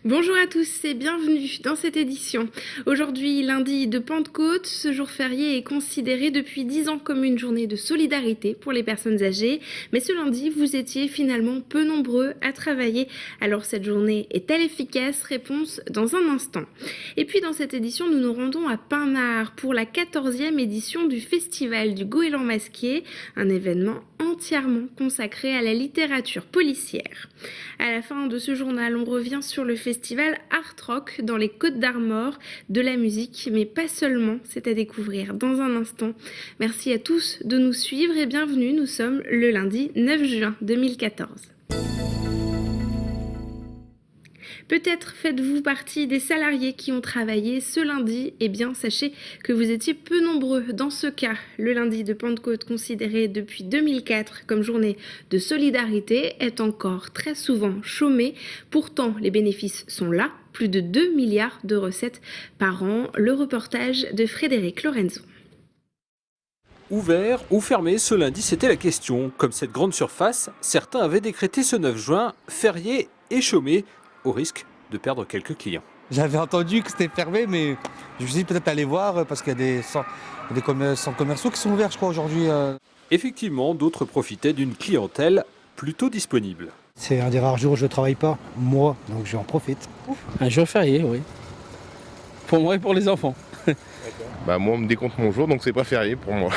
Bonjour à tous et bienvenue dans cette édition. Aujourd'hui, lundi de Pentecôte, ce jour férié est considéré depuis 10 ans comme une journée de solidarité pour les personnes âgées. Mais ce lundi, vous étiez finalement peu nombreux à travailler. Alors cette journée est-elle efficace? Réponse dans un instant. Et puis dans cette édition, nous nous rendons à Pinard pour la 14e édition du Festival du Goéland Masqué, un événement entièrement consacré à la littérature policière. À la fin de ce journal, on revient sur le festival Art Rock dans les Côtes d'Armor, de la musique, mais pas seulement, c'est à découvrir dans un instant. Merci à tous de nous suivre et bienvenue, nous sommes le lundi 9 juin 2014. Peut-être faites-vous partie des salariés qui ont travaillé ce lundi. Eh bien, sachez que vous étiez peu nombreux. Dans ce cas, le lundi de Pentecôte, considéré depuis 2004 comme journée de solidarité, est encore très souvent chômé. Pourtant, les bénéfices sont là. Plus de 2 milliards de recettes par an. Le reportage de Frédéric Lorenzo. Ouvert ou fermé, ce lundi, c'était la question. Comme cette grande surface, certains avaient décrété ce 9 juin férié et chômé, au risque de perdre quelques clients. J'avais entendu que c'était fermé, mais je me suis dit peut-être aller voir parce qu'il y a des centres commerciaux qui sont ouverts, je crois, aujourd'hui. Effectivement, d'autres profitaient d'une clientèle plutôt disponible. C'est un des rares jours où je ne travaille pas, moi, donc j'en profite. Un jour férié, oui. Pour moi et pour les enfants. Moi, on me décompte mon jour, donc c'est pas férié pour moi.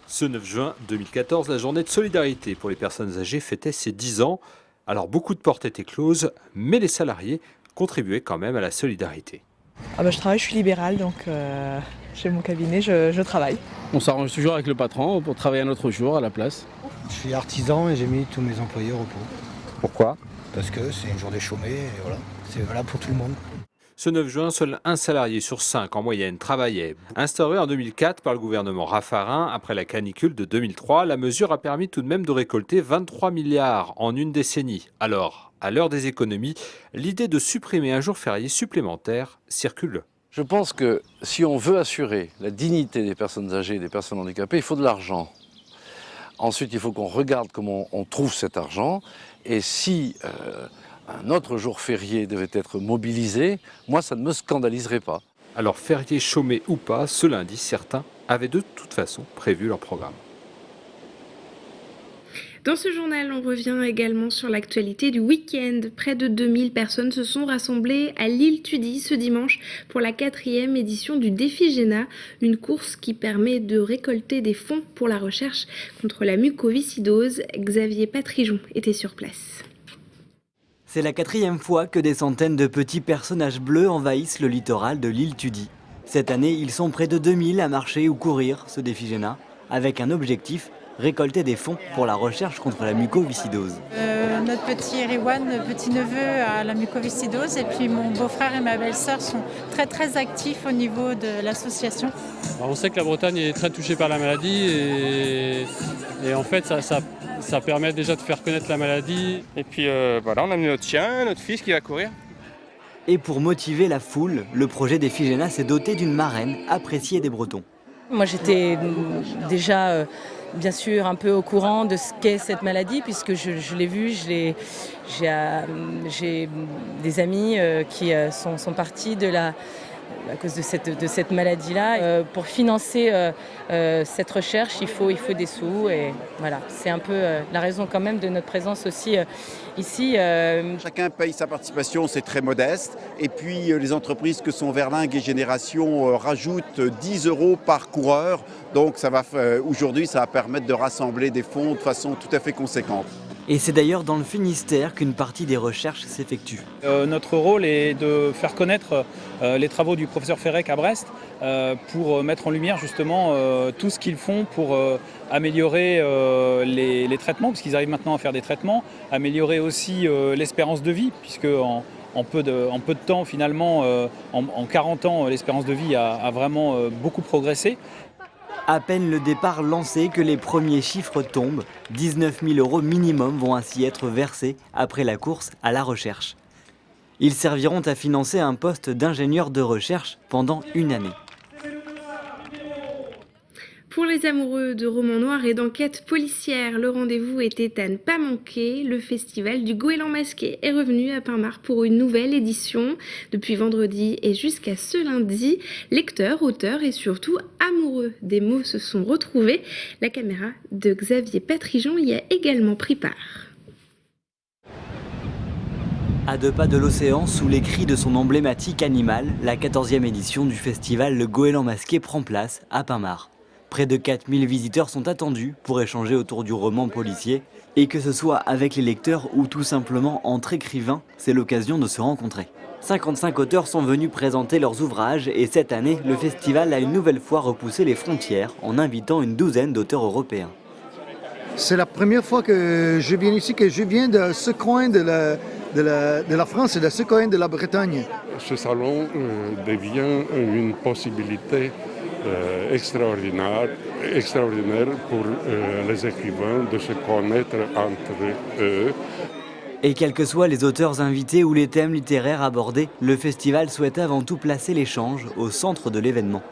Ce 9 juin 2014, la journée de solidarité pour les personnes âgées fêtait ses 10 ans. Alors beaucoup de portes étaient closes, mais les salariés contribuaient quand même à la solidarité. Je travaille, je suis libérale, donc j'ai mon cabinet, je travaille. On s'arrange toujours avec le patron pour travailler un autre jour à la place. Je suis artisan et j'ai mis tous mes employés au repos. Pourquoi? Parce que c'est une journée chômée et voilà, c'est valable pour tout le monde. Ce 9 juin, seul un salarié sur 5 en moyenne travaillait. Instaurée en 2004 par le gouvernement Raffarin après la canicule de 2003, la mesure a permis tout de même de récolter 23 milliards en une décennie. Alors, à l'heure des économies, l'idée de supprimer un jour férié supplémentaire circule. Je pense que si on veut assurer la dignité des personnes âgées et des personnes handicapées, il faut de l'argent. Ensuite, il faut qu'on regarde comment on trouve cet argent. Et si un autre jour férié devait être mobilisé, moi, ça ne me scandaliserait pas. Alors, férié, chômé ou pas, ce lundi, certains avaient de toute façon prévu leur programme. Dans ce journal, on revient également sur l'actualité du week-end. Près de 2000 personnes se sont rassemblées à l'île Tudy ce dimanche pour la 4e édition du Défi Géna, une course qui permet de récolter des fonds pour la recherche contre la mucoviscidose. Xavier Patrijon était sur place. C'est la 4e fois que des centaines de petits personnages bleus envahissent le littoral de l'île Tudy. Cette année, ils sont près de 2000 à marcher ou courir ce Défi Géna, avec un objectif: récolter des fonds pour la recherche contre la mucoviscidose. Notre petit Eriwan, petit-neveu, a la mucoviscidose et puis mon beau-frère et ma belle-sœur sont très très actifs au niveau de l'association. Alors on sait que la Bretagne est très touchée par la maladie et en fait ça permet déjà de faire connaître la maladie. Et puis voilà, on a mis notre chien, notre fils qui va courir. Et pour motiver la foule, le projet Défi Géna s'est doté d'une marraine appréciée des Bretons. Moi j'étais déjà bien sûr un peu au courant de ce qu'est cette maladie puisque je l'ai vue, j'ai des amis qui sont partis à cause de cette maladie-là. Pour financer cette recherche, il faut des sous et voilà, c'est un peu la raison quand même de notre présence aussi ici. Chacun paye sa participation, c'est très modeste. Et puis les entreprises que sont Verlingue et Génération rajoutent 10 € par coureur. Donc aujourd'hui, ça va permettre de rassembler des fonds de façon tout à fait conséquente. Et c'est d'ailleurs dans le Finistère qu'une partie des recherches s'effectue. Notre rôle est de faire connaître les travaux du professeur Ferrec à Brest pour mettre en lumière justement tout ce qu'ils font pour améliorer les traitements, parce qu'ils arrivent maintenant à faire des traitements, améliorer aussi l'espérance de vie, puisque en peu de temps finalement, en 40 ans, l'espérance de vie a vraiment beaucoup progressé. À peine le départ lancé que les premiers chiffres tombent. 19 000 € minimum vont ainsi être versés après la course à la recherche. Ils serviront à financer un poste d'ingénieur de recherche pendant une année. Pour les amoureux de romans noirs et d'enquêtes policières, le rendez-vous était à ne pas manquer. Le festival du Goéland masqué est revenu à Pinmar pour une nouvelle édition. Depuis vendredi et jusqu'à ce lundi, lecteurs, auteurs et surtout amoureux des mots se sont retrouvés. La caméra de Xavier Patrijon y a également pris part. À 2 pas de l'océan, sous les cris de son emblématique animal, la 14e édition du festival Le Goéland masqué prend place à Pinmar. Près de 4000 visiteurs sont attendus pour échanger autour du roman policier. Et que ce soit avec les lecteurs ou tout simplement entre écrivains, c'est l'occasion de se rencontrer. 55 auteurs sont venus présenter leurs ouvrages et cette année, le festival a une nouvelle fois repoussé les frontières en invitant une douzaine d'auteurs européens. C'est la première fois que je viens ici, que je viens de ce coin de la France et de ce coin de la Bretagne. Ce salon devient une possibilité extraordinaire pour les écrivains de se connaître entre eux. Et quels que soient les auteurs invités ou les thèmes littéraires abordés, le festival souhaite avant tout placer l'échange au centre de l'événement.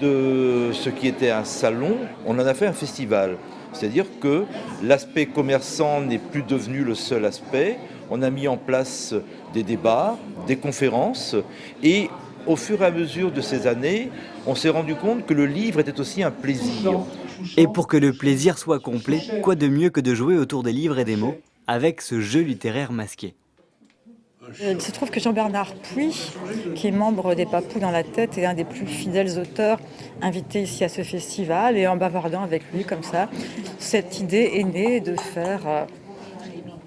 De ce qui était un salon, on en a fait un festival. C'est-à-dire que l'aspect commerçant n'est plus devenu le seul aspect. On a mis en place des débats, des conférences et au fur et à mesure de ces années, on s'est rendu compte que le livre était aussi un plaisir. Et pour que le plaisir soit complet, quoi de mieux que de jouer autour des livres et des mots avec ce jeu littéraire masqué. Il se trouve que Jean-Bernard Puy, qui est membre des Papous dans la tête, est un des plus fidèles auteurs invités ici à ce festival. Et en bavardant avec lui comme ça, cette idée est née de faire,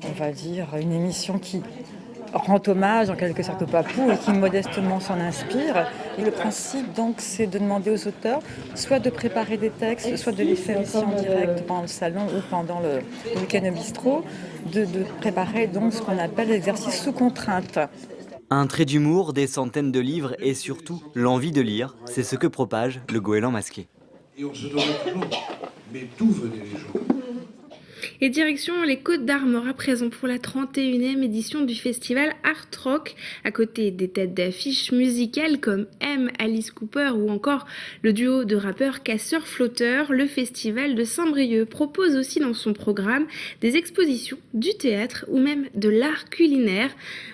on va dire, une émission qui rend hommage en quelque sorte aux Papous et qui modestement s'en inspire. Et le principe donc c'est de demander aux auteurs soit de préparer des textes, soit de les faire ici en direct pendant le salon ou pendant le week-end au bistrot, de préparer donc ce qu'on appelle l'exercice sous contrainte. Un trait d'humour, des centaines de livres et surtout l'envie de lire, c'est ce que propage le Goéland masqué. Et on se demande toujours, mais d'où venaient les gens ? Et direction les Côtes d'Armor à présent pour la 31e édition du festival Art Rock. À côté des têtes d'affiches musicales comme M, Alice Cooper ou encore le duo de rappeurs Casseurs Flotteurs, le festival de Saint-Brieuc propose aussi dans son programme des expositions, du théâtre ou même de l'art culinaire.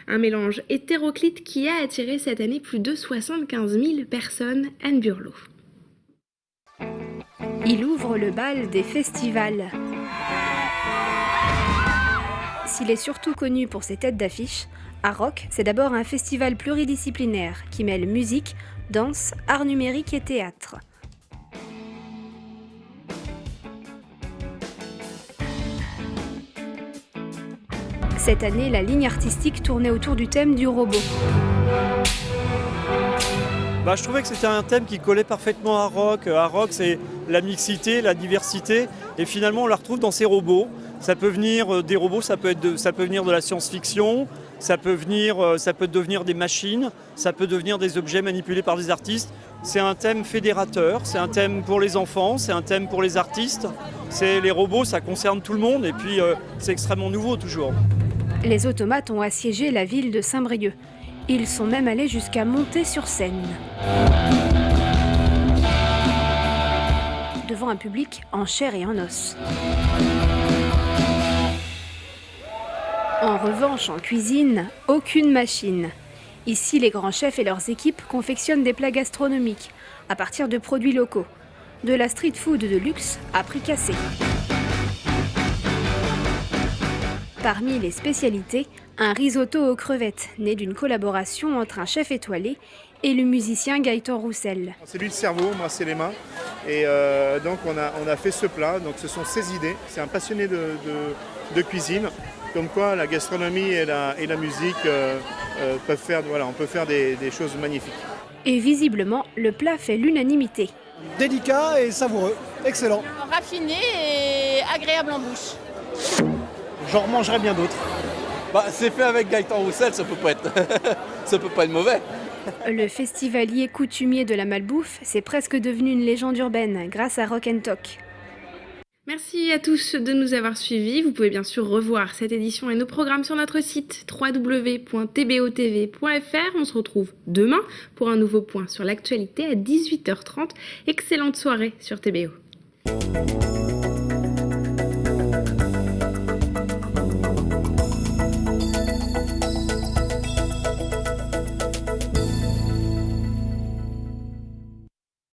Un mélange hétéroclite qui a attiré cette année plus de 75 000 personnes. Anne Burlot. Il ouvre le bal des festivals. S'il est surtout connu pour ses têtes d'affiche, Art Rock, c'est d'abord un festival pluridisciplinaire qui mêle musique, danse, art numérique et théâtre. Cette année, la ligne artistique tournait autour du thème du robot. Je trouvais que c'était un thème qui collait parfaitement à Art Rock. Art Rock, c'est la mixité, la diversité, et finalement on la retrouve dans ces robots. Ça peut venir des robots, ça peut venir de la science-fiction, ça peut devenir des machines, ça peut devenir des objets manipulés par des artistes. C'est un thème fédérateur, c'est un thème pour les enfants, c'est un thème pour les artistes. Les robots, ça concerne tout le monde et puis c'est extrêmement nouveau toujours. Les automates ont assiégé la ville de Saint-Brieuc. Ils sont même allés jusqu'à monter sur scène. Devant un public en chair et en os. En revanche, en cuisine, aucune machine. Ici, les grands chefs et leurs équipes confectionnent des plats gastronomiques à partir de produits locaux. De la street food de luxe à prix cassé. Parmi les spécialités, un risotto aux crevettes, né d'une collaboration entre un chef étoilé et le musicien Gaëtan Roussel. C'est lui le cerveau, moi c'est les mains. Et donc on a fait ce plat, donc ce sont ses idées. C'est un passionné de cuisine. Comme quoi la gastronomie et la musique peuvent faire, on peut faire des choses magnifiques. Et visiblement, le plat fait l'unanimité. Délicat et savoureux, excellent. Raffiné et agréable en bouche. J'en remangerai bien d'autres. C'est fait avec Gaëtan Roussel, ça peut pas être mauvais. Le festivalier coutumier de la malbouffe, c'est presque devenu une légende urbaine grâce à Rock & Talk. Merci à tous de nous avoir suivis. Vous pouvez bien sûr revoir cette édition et nos programmes sur notre site www.tbotv.fr. On se retrouve demain pour un nouveau point sur l'actualité à 18h30. Excellente soirée sur TBO. Bye.